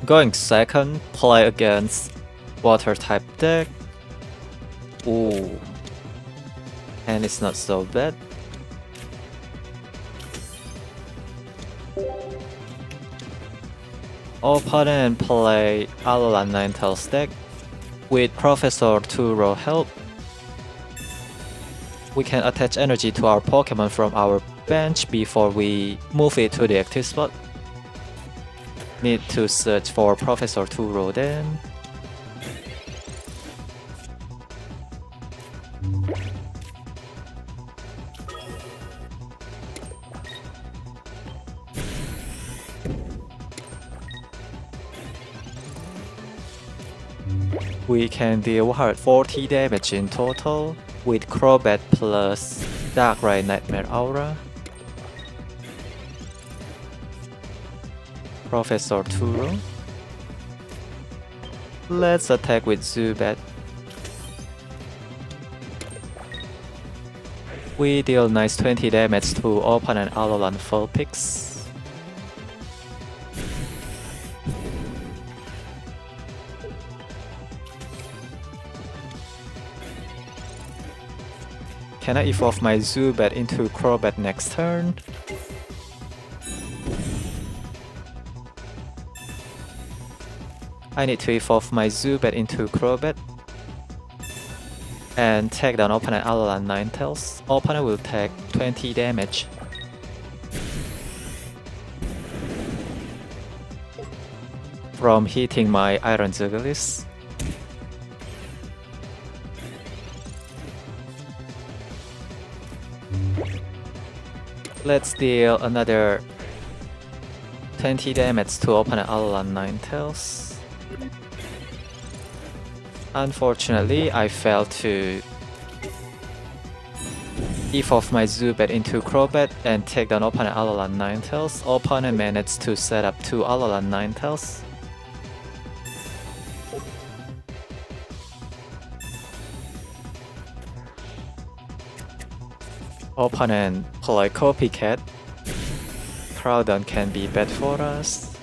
Going second, play against water type deck. Ooh. And it's not so bad. Opponent play Alolan Ninetales deck. With Professor Turo help, we can attach energy to our Pokemon from our bench before we move it to the active spot. Need to search for Professor Turo then. We can deal 140 damage in total with Crobat plus Darkrai Nightmare Aura. Professor Turo. Let's attack with Zubat. We deal nice 20 damage to opponent Alolan Vulpix. Can I evolve my Zubat into Crobat next turn? I need to evolve my Zubat into Crobat and take down opponent Alolan Ninetales. Opponent will take 20 damage. From hitting my Iron Jugulis. Let's deal another 20 damage to opponent Alolan Ninetales. Unfortunately, I failed to evolve my Zubat into Crobat and take down opponent Alolan Ninetales. Opponent managed to set up 2 Alolan Ninetales. Opponent play Copycat. Crawdaunt can be bad for us.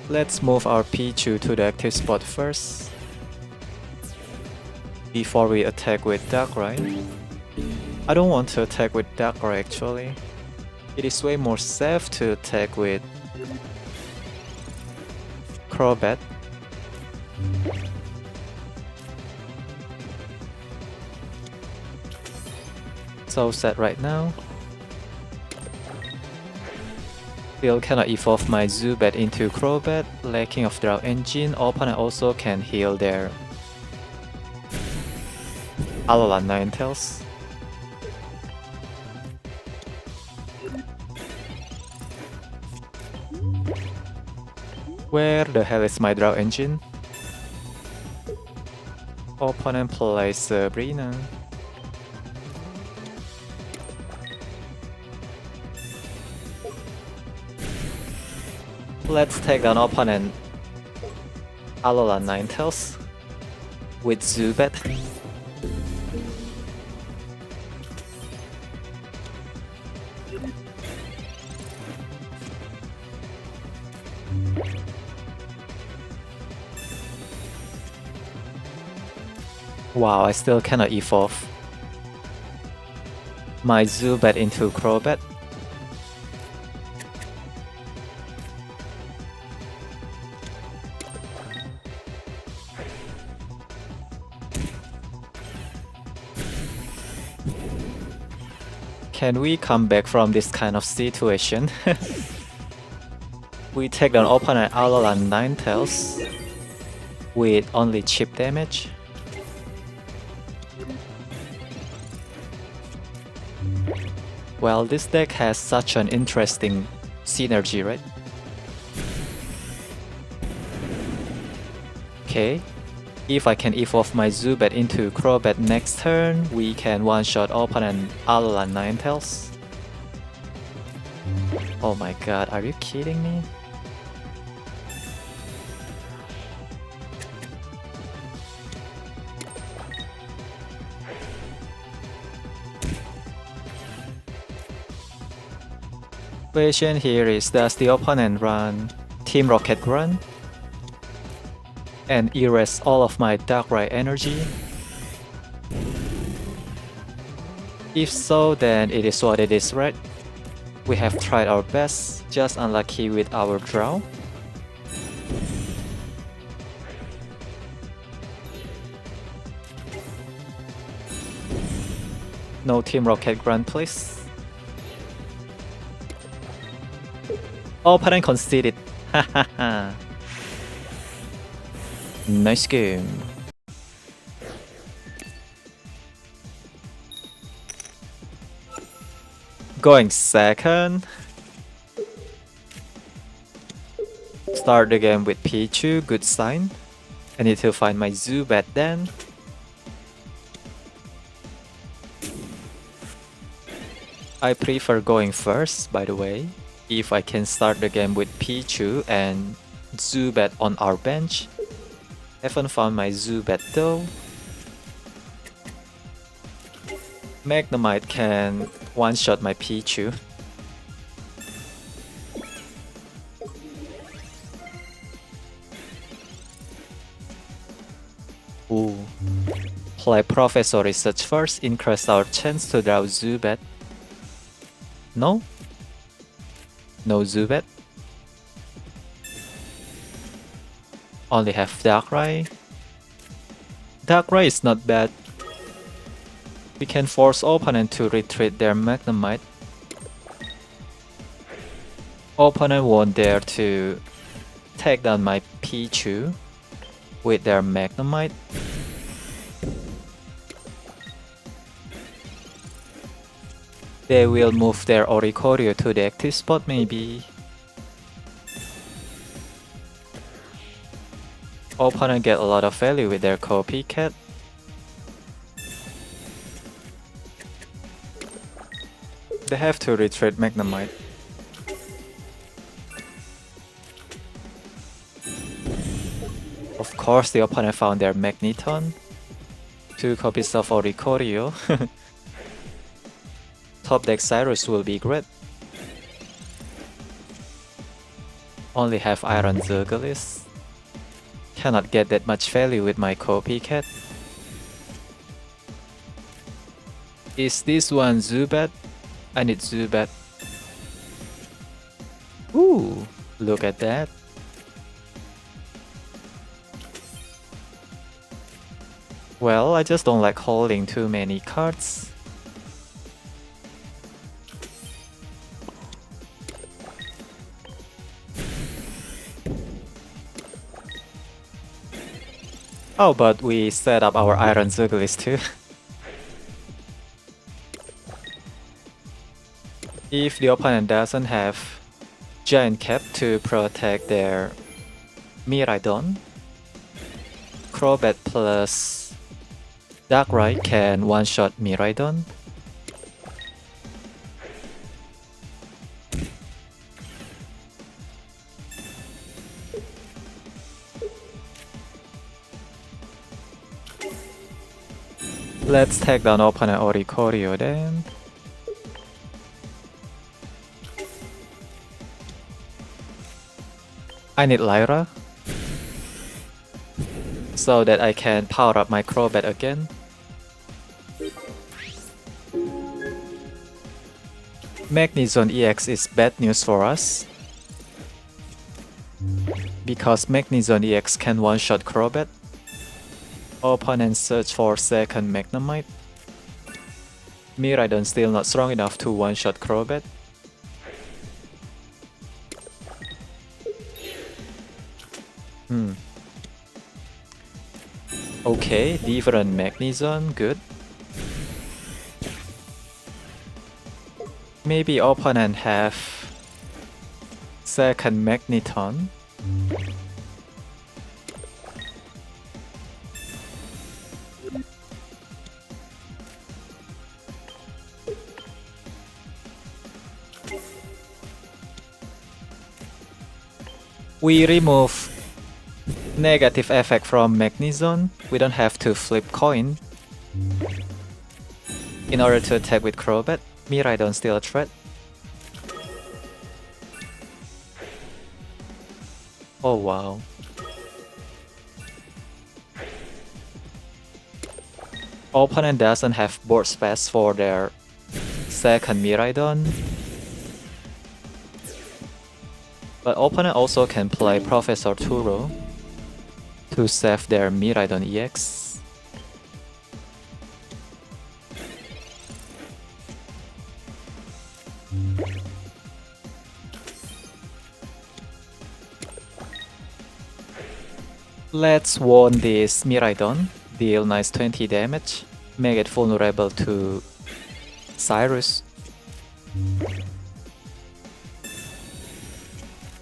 Let's move our Pichu to the active spot first before we attack with Darkrai. I don't want to attack with Darkrai actually. It is way more safe to attack with Crobat. So sad right now. Still cannot evolve my Zubat into Crobat, lacking of Draw Engine. Opponent also can heal their Alolan Ninetales. Where the hell is my Draw Engine? Opponent plays Sabrina. Let's take down opponent Alolan Ninetales with Zubat. Wow, I still cannot evolve my Zubat into Crobat. Can we come back from this kind of situation? We take down opponent Alolan Ninetales with only chip damage. Well, this deck has such an interesting synergy, right? Okay. If I can evolve my Zubat into Crobat next turn, we can one-shot opponent Alolan Ninetales. Oh my god, are you kidding me? Question here is, does the opponent run Team Rocket Run and erase all of my Darkrai energy. If so, then it is what it is, right? We have tried our best, just unlucky with our draw. No Team Rocket Run, please. Opponent conceded. Hahaha. Nice game. Going second. Start the game with Pichu, good sign. I need to find my Zubat then. I prefer going first, by the way. If I can start the game with Pichu and Zubat on our bench. Haven't found my Zubat though. Magnemite can one-shot my Pichu. Ooh. Play Professor Research first, increase our chance to draw Zubat. No? No Zubat? Only have Darkrai. Darkrai is not bad. We can force opponent to retreat their Magnemite. Opponent won't dare to take down my Pichu with their Magnemite. They will move their Oricorio to the active spot maybe. Opponent get a lot of value with their Copycat. They have to retreat Magnemite. Of course, the opponent found their Magnezone. 2 copies of Oricorio. Top deck Cyrus will be great. Only have Iron Jugulis. Cannot get that much value with my Copycat. Is this one Zubat? I need Zubat. Ooh, look at that. Well, I just don't like holding too many cards. Oh, but we set up our Iron Jugulis too. If the opponent doesn't have Giant Cap to protect their Miraidon, Crobat plus Darkrai can one-shot Miraidon. Let's take down opponent Oricorio then. I need Lyra so that I can power up my Crobat again. Magnezone EX is bad news for us because Magnezone EX can one-shot Crobat. Opponent search for second Magnemite. Miraidon still not strong enough to one-shot Crobat. Okay, different Magnezone, good. Maybe opponent have second Magnezone. We remove negative effect from Magnezone. We don't have to flip coin in order to attack with Crobat. Miraidon still a threat. Oh wow. Opponent doesn't have board space for their second Miraidon. But opponent also can play Professor Turo to save their Miraidon EX. Let's warn this Miraidon, deal nice 20 damage, make it vulnerable to Cyrus.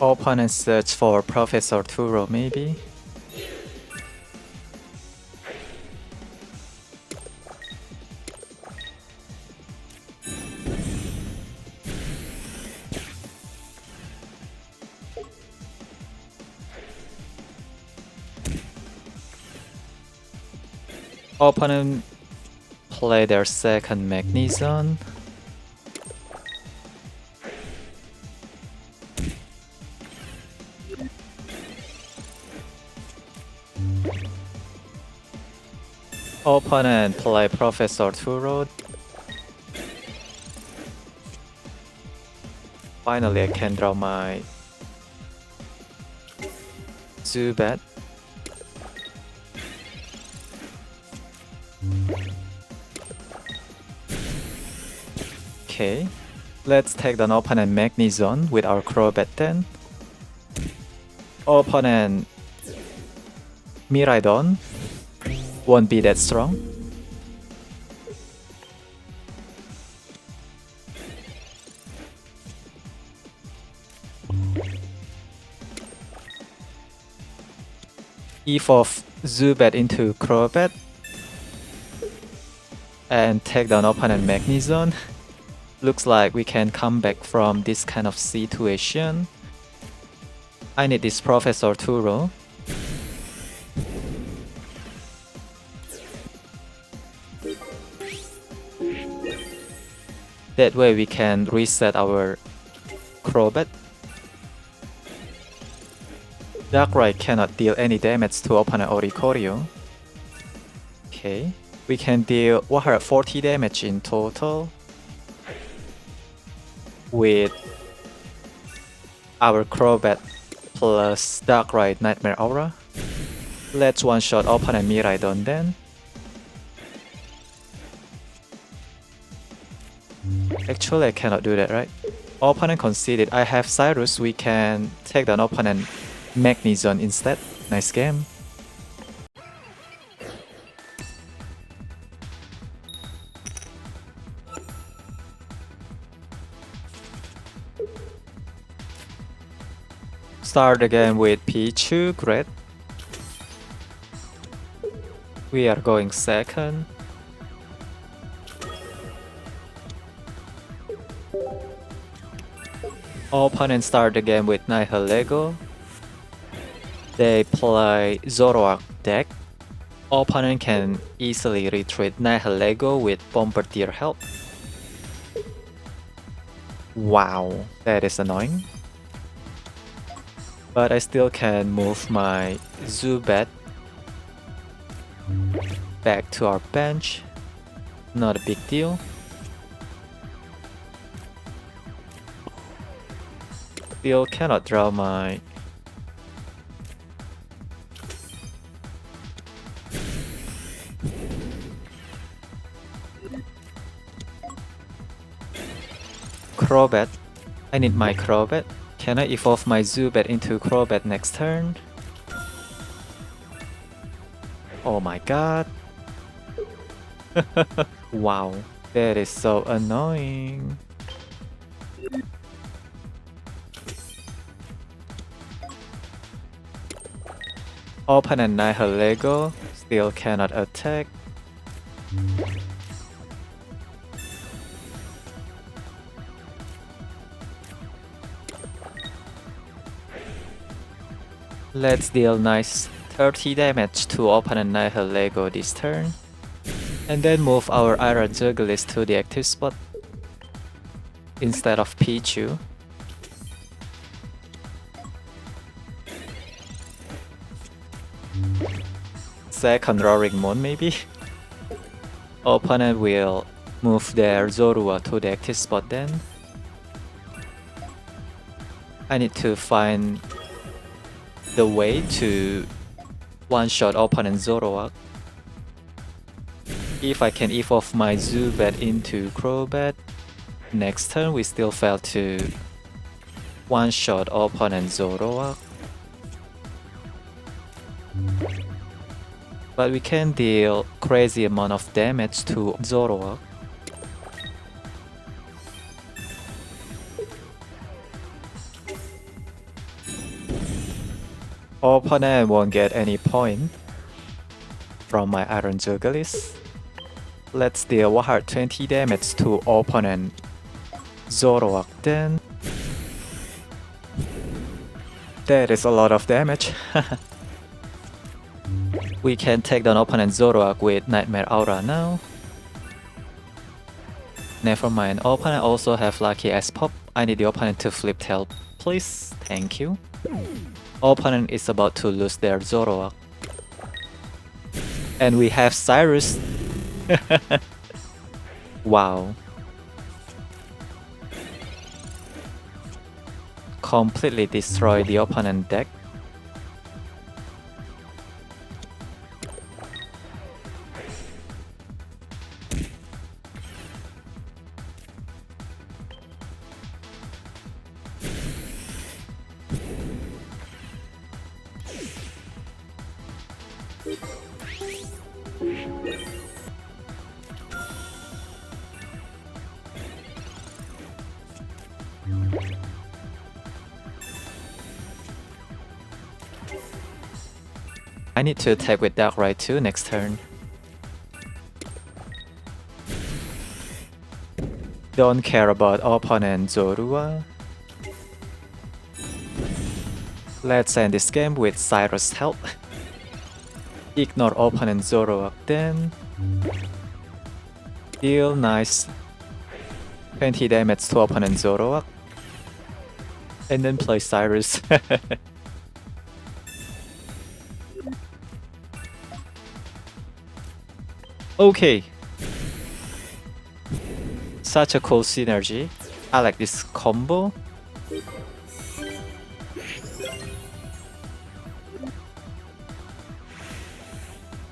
Opponent search for Professor Turo maybe. Opponent play their second Magnezone. Opponent play Professor Turo. Finally, I can draw my Zubat. Okay, let's take down opponent Magnezone with our Crobat then. Opponent Miraidon won't be that strong. Evolve Zubat into Crobat and take down opponent Magnezone. Looks like we can come back from this kind of situation. I need this Professor Turo. That way we can reset our Crobat. Darkrai cannot deal any damage to opponent Lucario. Okay, we can deal 140 damage in total with our Crobat plus Darkrai Nightmare Aura. Let's one-shot opponent Miraidon then. Actually, I cannot do that, right? Opponent conceded. I have Cyrus. We can take down opponent Magnezone instead. Nice game. Start again with Pichu. Great. We are going second. Opponent start the game with Nihilego. They play Zoroark deck. Opponent can easily retreat Nihilego with Bombardier help. Wow, that is annoying. But I still can move my Zubat back to our bench. Not a big deal. Still cannot draw my Crobat. I need my Crobat. Can I evolve my Zubat into Crobat next turn? Oh my god. Wow, that is so annoying. Opponent Nihilego still cannot attack. Let's deal nice 30 damage to opponent Nihilego this turn. And then move our Iron Jugulis to the active spot instead of Pichu. Second Roaring Moon maybe? Opponent will move their Zorua to the active spot then. I need to find the way to one-shot opponent Zoroark. If I can evolve my Zubat into Crobat, next turn we still fail to one-shot opponent Zoroark. But we can deal crazy amount of damage to Zoroark. Opponent won't get any point from my Iron Jugulis. Let's deal 120 damage to opponent Zoroark then. That is a lot of damage. We can take down opponent Zoroark with Nightmare Aura now. Never mind, opponent also have Lucky as pop. I need the opponent to flip tail, please. Thank you. Opponent is about to lose their Zoroark. And we have Cyrus. Wow. Completely destroy the opponent deck. I need to attack with Darkrai too next turn. Don't care about opponent Zorua. Let's end this game with Cyrus help. Ignore opponent Zoroark then. Deal nice 20 damage to opponent Zoroark. And then play Cyrus. Okay. Such a cool synergy. I like this combo.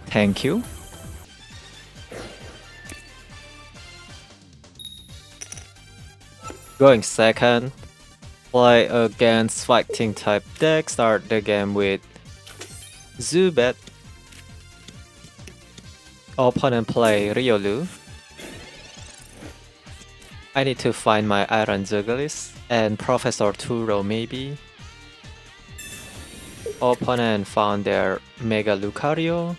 Thank you. Going second. Play against fighting type deck. Start the game with Zubat. Opponent play Riolu. I need to find my Iron Jugulis and Professor Turo maybe. Opponent found their Mega Lucario.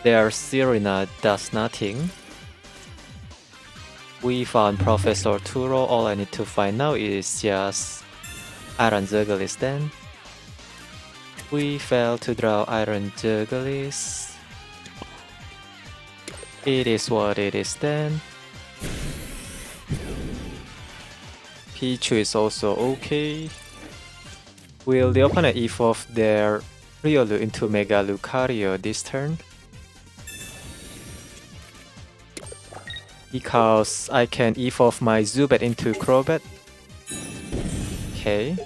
Their Serena does nothing. We found Professor Turo. All I need to find now is just Iron Jugulis then. We fail to draw Iron Jugulis. It is what it is then. Pichu is also okay. Will the opponent evolve their Riolu into Mega Lucario this turn? Because I can evolve my Zubat into Crobat. Okay.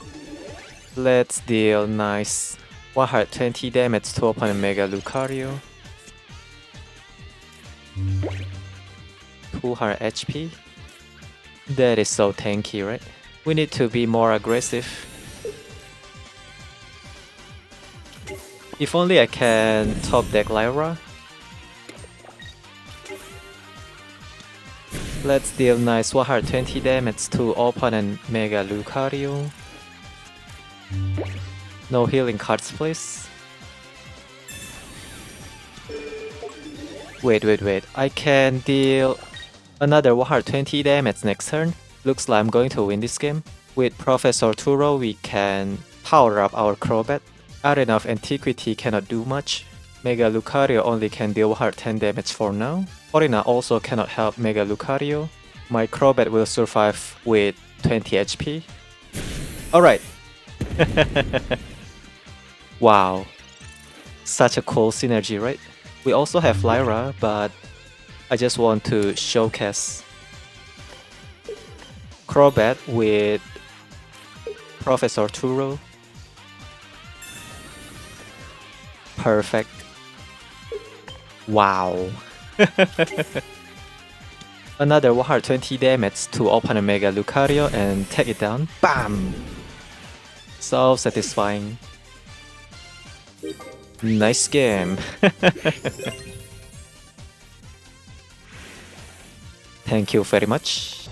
Let's deal nice 120 damage to opponent Mega Lucario. 200 HP. That is so tanky, right? We need to be more aggressive. If only I can top deck Lyra. Let's deal nice 120 damage to opponent Mega Lucario. No healing cards, please. Wait. I can deal another 120 damage next turn. Looks like I'm going to win this game. With Professor Turo, we can power up our Crobat. Arena of Antiquity cannot do much. Mega Lucario only can deal 110 damage for now. Arena also cannot help Mega Lucario. My Crobat will survive with 20 HP. Alright, Wow, such a cool synergy, right? We also have Lyra, but I just want to showcase Crobat with Professor Turo. Perfect. Wow. Another 120 damage to open a Mega Lucario and take it down. Bam! So satisfying. Nice game. Thank you very much.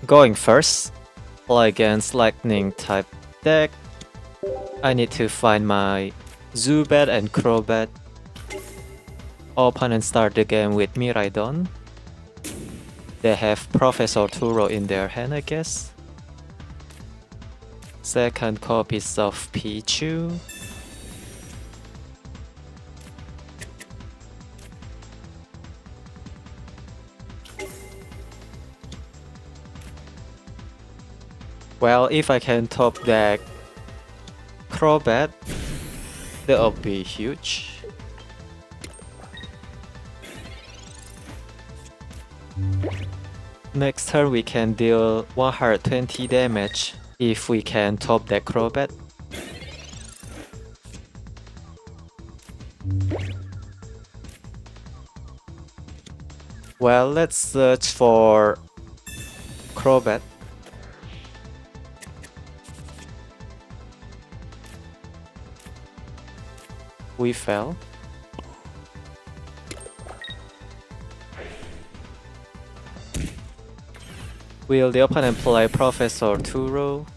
Going first, play against lightning type deck. I need to find my Zubat and Crobat. Open and start the game with Miraidon. They have Professor Turo in their hand, I guess. Second copies of Pichu. Well, if I can top deck Crobat, that'll be huge. Next turn we can deal 120 damage if we can top deck Crobat. Well, let's search for Crobat. We fell. Will the opponent play Professor Turo?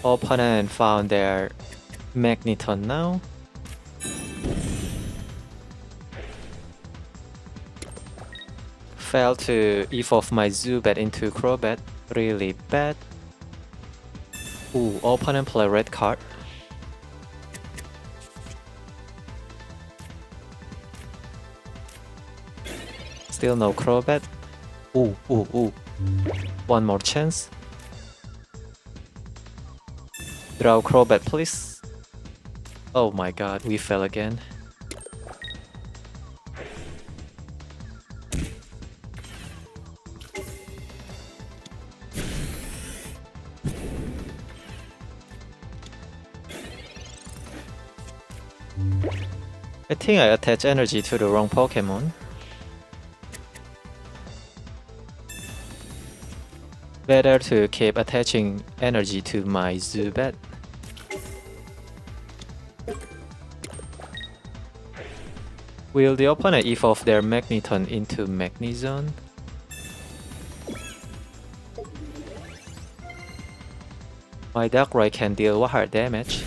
Opponent found their Magnezone now. Failed to evolve my Zubat into Crobat. Really bad. Ooh, opponent play red card. Still no Crobat. Ooh. One more chance. Draw Crobat, please. Oh my god, we fell again. I think I attach energy to the wrong Pokemon. Better to keep attaching energy to my Zubat. Will the opponent evolve their Magnezone into Magnezone? My Darkrai can deal 100 damage.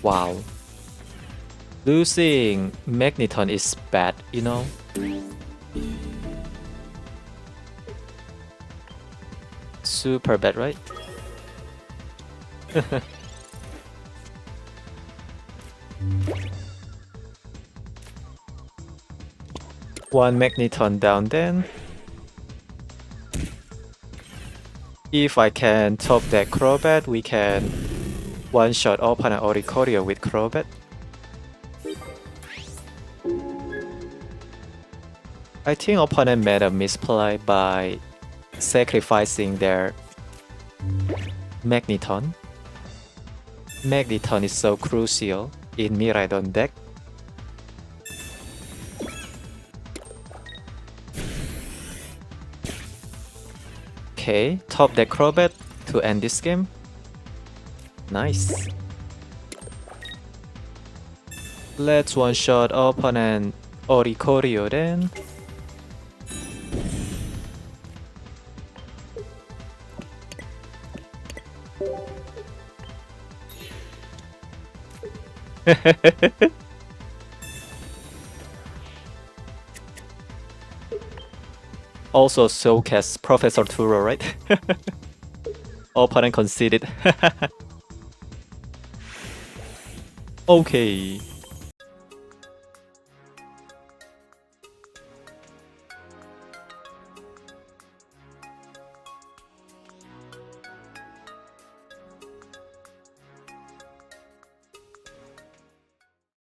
Wow. Losing Magnezone is bad, you know? Super bad, right? One Magnezone down then. If I can top deck Crobat, we can one-shot opponent Oricorio with Crobat. I think opponent made a misplay by sacrificing their Magnezone. Magnezone is so crucial in Miraidon deck. Okay, top deck Crobat to end this game. Nice. Let's one-shot opponent Oricorio then. Also showcase Professor Turo, right? Opponent conceded. Okay.